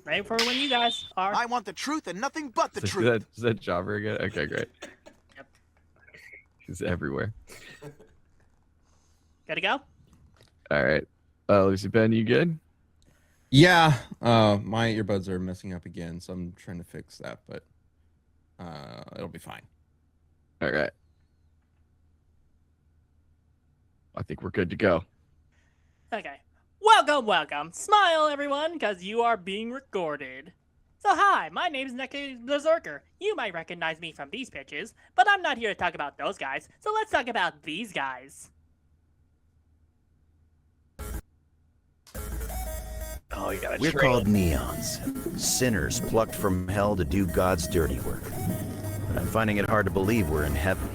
Ready for when you guys are. I want the truth and nothing but the Is truth. that Jobber again? Okay, great. Yep. He's everywhere. Good to go? All right. Lucy Ben, you good? Yeah, my earbuds are messing up again, so I'm trying to fix that, but it'll be fine. All right. I think we're good to go. Okay. Welcome. Smile, everyone, because you are being recorded. So hi, my name is NextBeserker. You might recognize me from these pitches, but I'm not here to talk about those guys, so let's talk about these guys. Oh, yeah, we're called neons, sinners plucked from hell to do God's dirty work. But I'm finding it hard to believe we're in heaven.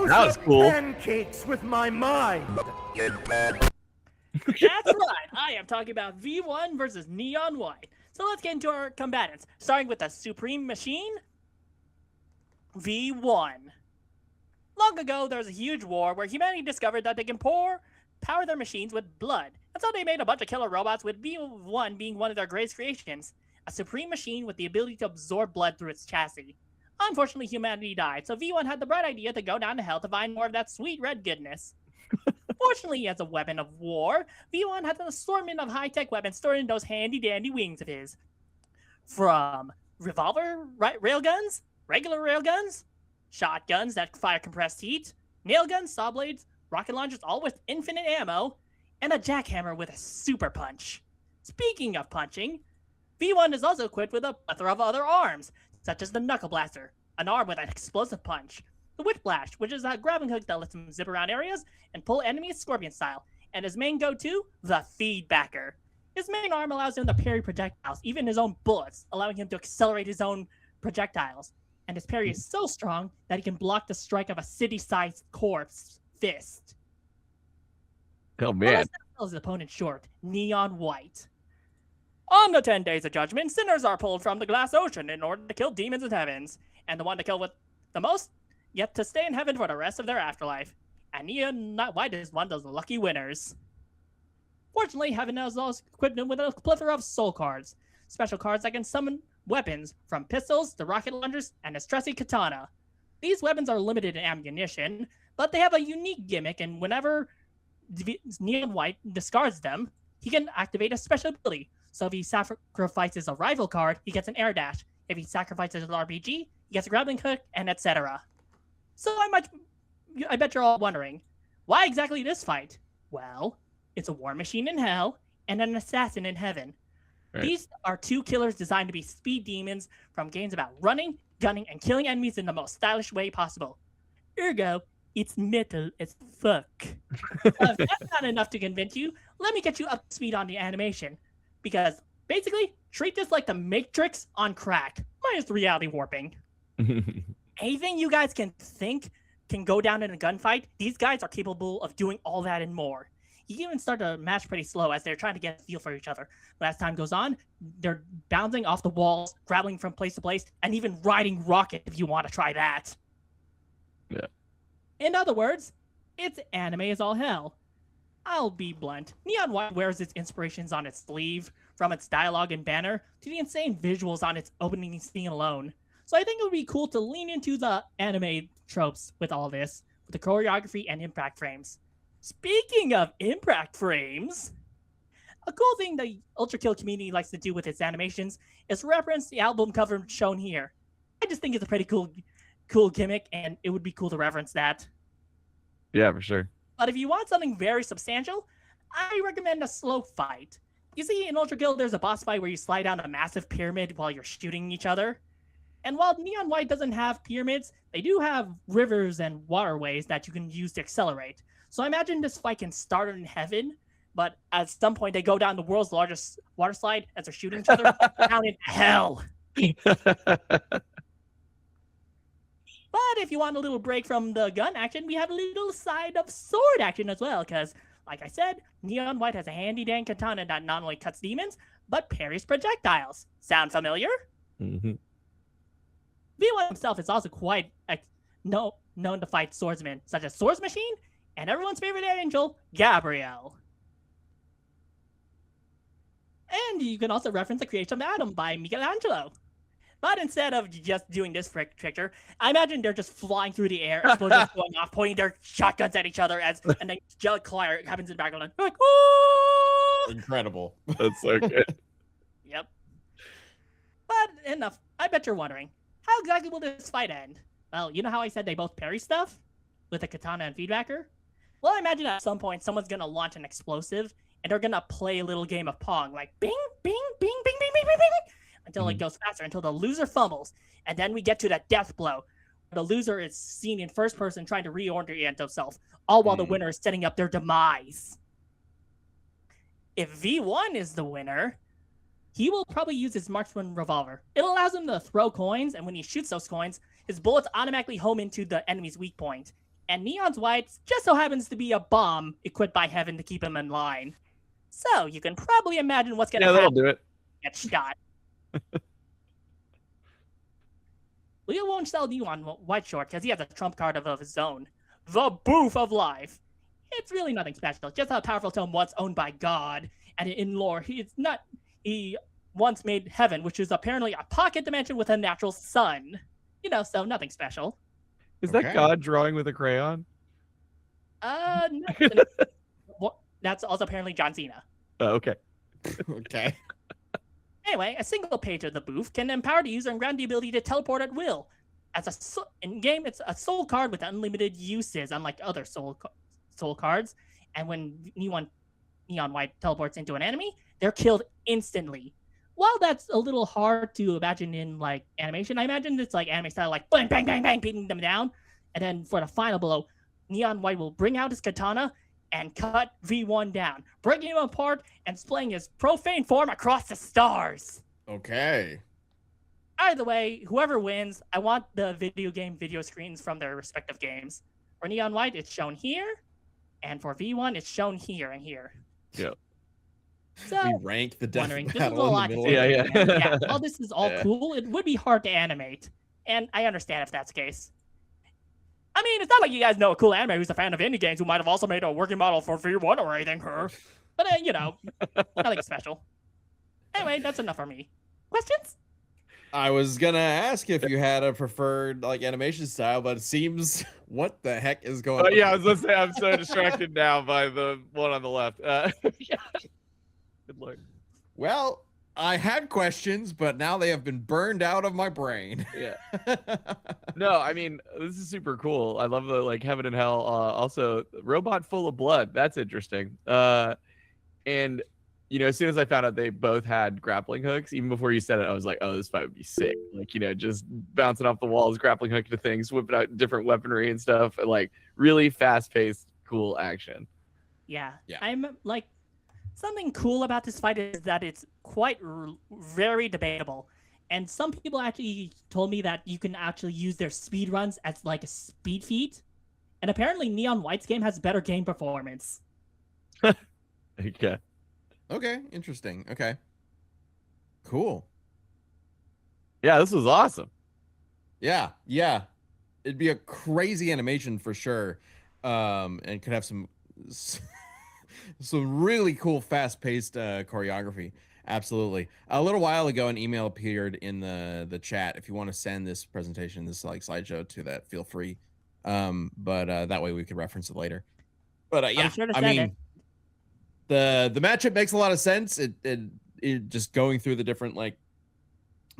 That was cool. Pancakes with my mind. That's right, I am talking about V1 versus Neon White. So let's get into our combatants, starting with the Supreme Machine, V1. Long ago, there was a huge war where humanity discovered that they can power their machines with blood. And so they made a bunch of killer robots, with V1 being one of their greatest creations. A supreme machine with the ability to absorb blood through its chassis. Unfortunately, humanity died, so V1 had the bright idea to go down to hell to find more of that sweet red goodness. Fortunately, as a weapon of war, V1 had an assortment of high-tech weapons stored in those handy-dandy wings of his. From revolver railguns, regular railguns, shotguns that fire compressed heat, nail guns, saw blades, rocket launchers, all with infinite ammo, and a jackhammer with a super punch. Speaking of punching, V1 is also equipped with a plethora of other arms, such as the Knuckle Blaster, an arm with an explosive punch, the Whiplash, which is a grappling hook that lets him zip around areas and pull enemies scorpion style, and his main go-to, the Feedbacker. His main arm allows him to parry projectiles, even his own bullets, allowing him to accelerate his own projectiles. And his parry is so strong that he can block the strike of a city-sized corpse fist. Oh, man. Let's not sell his opponent short, Neon White. On the 10 days of judgment, sinners are pulled from the glass ocean in order to kill demons in heavens, and the one to kill with the most yet to stay in heaven for the rest of their afterlife. And Neon White is one of those lucky winners. Fortunately, heaven has also equipped him with a plethora of soul cards, special cards that can summon weapons from pistols to rocket launchers and his trusty katana. These weapons are limited in ammunition, but they have a unique gimmick, and whenever Neon White discards them, he can activate a special ability. So if he sacrifices a rival card, he gets an air dash. If he sacrifices an RPG, he gets a grappling hook, and etc. So I bet you're all wondering, why exactly this fight? Well, it's a war machine in hell and an assassin in heaven. Right. These are two killers designed to be speed demons from games about running, gunning, and killing enemies in the most stylish way possible. Ergo, it's metal as fuck. If that's not enough to convince you, let me get you up to speed on the animation. Because, basically, treat this like the Matrix on crack, minus the reality warping. Anything you guys can think can go down in a gunfight, these guys are capable of doing all that and more. You can even start to match pretty slow as they're trying to get a feel for each other. But as time goes on, they're bouncing off the walls, traveling from place to place, and even riding rocket if you want to try that. Yeah. In other words, it's anime as all hell. I'll be blunt. Neon White wears its inspirations on its sleeve, from its dialogue and banner to the insane visuals on its opening scene alone. So I think it would be cool to lean into the anime tropes with all this, with the choreography and impact frames. Speaking of impact frames, a cool thing the ultrakill community likes to do with its animations is reference the album cover shown here. I just think it's a pretty cool gimmick, and it would be cool to reference that. Yeah, for sure. But if you want something very substantial, I recommend a slow fight. You see, in Ultrakill, there's a boss fight where you slide down a massive pyramid while you're shooting each other. And while Neon White doesn't have pyramids, they do have rivers and waterways that you can use to accelerate. So I imagine this fight can start in heaven, but at some point they go down the world's largest water slide as they're shooting each other down in hell. But if you want a little break from the gun action, we have a little side of sword action as well, because, like I said, Neon White has a handy dandy katana that not only cuts demons, but parries projectiles. Sound familiar? Mm-hmm. V1 himself is also quite known to fight swordsmen, such as Swords Machine and everyone's favorite angel, Gabrielle. And you can also reference the creation of Adam by Michelangelo. But instead of just doing this picture, I imagine they're just flying through the air, explosions going off, pointing their shotguns at each other, and then angelic choir happens in the background, like, oh! Incredible. That's so good. Yep. But enough. I bet you're wondering, how exactly will this fight end? Well, you know how I said they both parry stuff? With a katana and feedbacker? Well, I imagine at some point someone's gonna launch an explosive, and they're gonna play a little game of Pong, like bing, bing, bing, bing, bing, bing, bing, bing, until it goes faster, until the loser fumbles. And then we get to the death blow. The loser is seen in first person trying to reorient himself, all while the winner is setting up their demise. If V1 is the winner, he will probably use his marksman revolver. It allows him to throw coins, and when he shoots those coins, his bullets automatically home into the enemy's weak point. And Neon's White just so happens to be a bomb equipped by Heaven to keep him in line. So you can probably imagine what's going to happen. That'll do it. Get shot. Leo won't sell Neon White short because he has a trump card of his own. The Booth of Life. It's really nothing special, just a powerful tome once owned by God. And in lore, he once made Heaven, which is apparently a pocket dimension with a natural sun. You know, so nothing special. Is that God drawing with a crayon? No, that's also apparently John Cena. Oh, okay. Okay. Anyway, a single page of the booth can empower the user and grant the ability to teleport at will. In-game, it's a soul card with unlimited uses, unlike other soul cards. And when Neon White teleports into an enemy, they're killed instantly. While that's a little hard to imagine in like animation, I imagine it's like anime style, like bang, bang, bang, bang, beating them down. And then for the final blow, Neon White will bring out his katana and cut V1 down, breaking him apart and displaying his profane form across the stars. Okay. Either way, whoever wins, I want the video screens from their respective games. For Neon White, it's shown here, and for V1, it's shown here and here. Yeah. So, We rank the death this is a battle lot in to the middle. figure Yeah, out. yeah. Yeah, while this is all cool, it would be hard to animate, and I understand if that's the case. I mean, it's not like you guys know a cool anime who's a fan of indie games who might have also made a working model for V1 or anything, but you know, nothing special. Anyway, that's enough for me. Questions? I was gonna ask if you had a preferred like animation style, but it seems what the heck is going on? Yeah, I was gonna say I'm so distracted now by the one on the left. Good luck. Well, I had questions, but now they have been burned out of my brain. Yeah. No, I mean, this is super cool. I love the like Heaven and Hell. Also, Robot Full of Blood. That's interesting. And you know, as soon as I found out they both had grappling hooks, even before you said it, I was like, oh, this fight would be sick. Like, you know, just bouncing off the walls, grappling hook to things, whipping out different weaponry and stuff. Like, really fast-paced, cool action. Yeah. Yeah. I'm like, something cool about this fight is that it's quite very debatable. And some people actually told me that you can actually use their speed runs as like a speed feat. And apparently Neon White's game has better game performance. Okay. Okay, interesting. Okay. Cool. Yeah, this was awesome. Yeah. It'd be a crazy animation for sure. And could have some really cool fast-paced choreography. Absolutely. A little while ago, an email appeared in the chat. If you want to send this presentation, this like slideshow to that, feel free. But that way we could reference it later. But yeah, Sure I mean, the matchup makes a lot of sense. It just going through the different like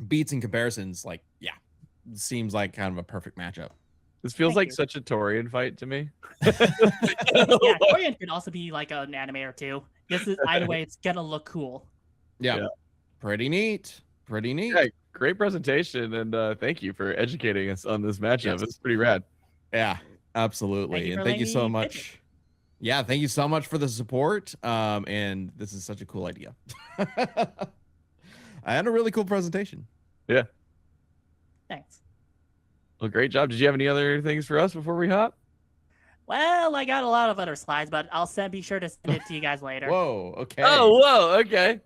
beats and comparisons, like yeah, seems like kind of a perfect matchup. This feels Thank like you. such a Torian fight to me. Yeah, Torian could also be like an anime or two. This is either way, it's gonna look cool. Yeah. Yeah. Pretty neat. Pretty neat. Yeah, great presentation, and thank you for educating us on this matchup. Yes. It's pretty rad. Yeah, absolutely. And thank you so much. Yeah, thank you so much for the support. And this is such a cool idea. I had a really cool presentation. Yeah. Thanks. Well, great job. Did you have any other things for us before we hop? Well, I got a lot of other slides, but be sure to send it to you guys later. Whoa, okay. Oh, whoa, okay.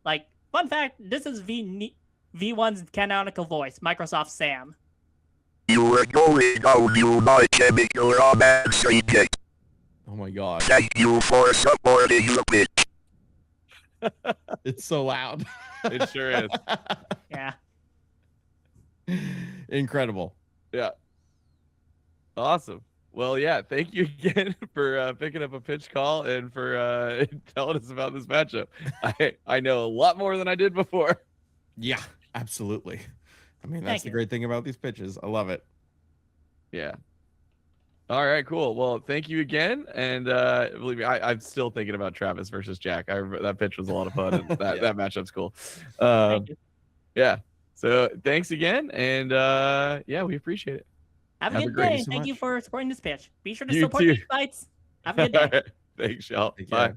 Like, fun fact, this is V1's canonical voice, Microsoft Sam. You are going down, you my chemical romance agent. Oh my god. Thank you for supporting the pitch. It's so loud. It sure is. Yeah. Incredible. Yeah. Awesome. Well, yeah, thank you again for picking up a pitch call and for telling us about this matchup. I know a lot more than I did before. Yeah, absolutely. I mean, that's the great thing about these pitches. I love it. Yeah. All right, cool. Well, thank you again. And believe me, I'm still thinking about Travis versus Jack. That pitch was a lot of fun. And that matchup's cool. Yeah. So thanks again. And yeah, we appreciate it. Have a good day. Thank you for supporting this pitch. Be sure to support these fights. Have a good day. Thanks, y'all. Bye.